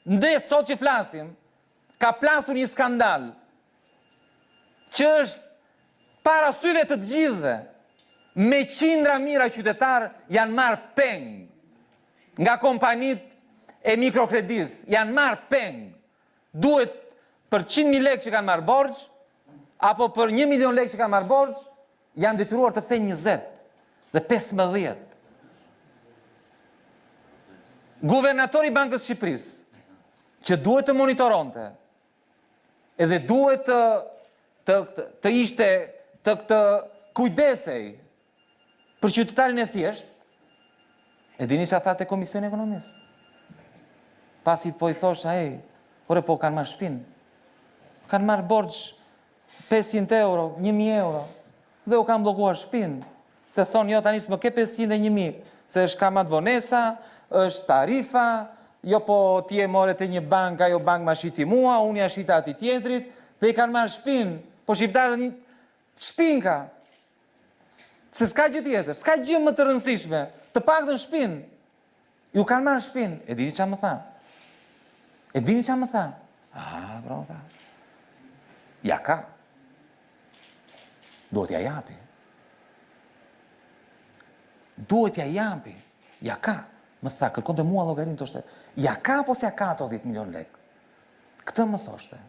ndë sot që flasim, ka plasur një skandal që është para syve të gjithëve, me qindra mira qytetarë janë marrë peng nga kompanit e mikrokredis, janë marrë peng. Duhet për 100.000 lekë që kanë marrë borxh, apo për 1 milion lekë që kanë marrë borxh, janë detyruar të kthejnë 20 dhe 15. Guvernatori i Bankës Shqipërisë, që duhet të monitoronte, edhe duhet të ishte të kujdesej për qytetarin e thjesht, e dini që a tha te Komisioni Ekonomisë. Pasi po i thosha, ore po kanë marrë shpinë, kanë marrë borxh 500 euro, 1.000 euro, dhe u kanë blokuar shpinë, se thonë, jo tani s'më ke 500 dhe 1.000, se është kamat vonesa, është tarifa, jo po ti e more të një bank, ajo bank ma shiti mua, unë ja shita ati tjetrit, dhe i kanë marrë shpinë, po shqiptarët një shpinka, se s'ka gjë tjetër, s'ka gjë më të rëndësishme, të paktën shpinë, ju kanë marrë shpinë, e dini qa më tha? E dini qa më tha? Pra më tha, ja ka, duhet ja japi. Duhet ja japi, ja ka. Më tha, kërkonte mua llogarinë thoshte, ja ka apo s'ja ka ato 10 milion lekë? Këtë më thoshte.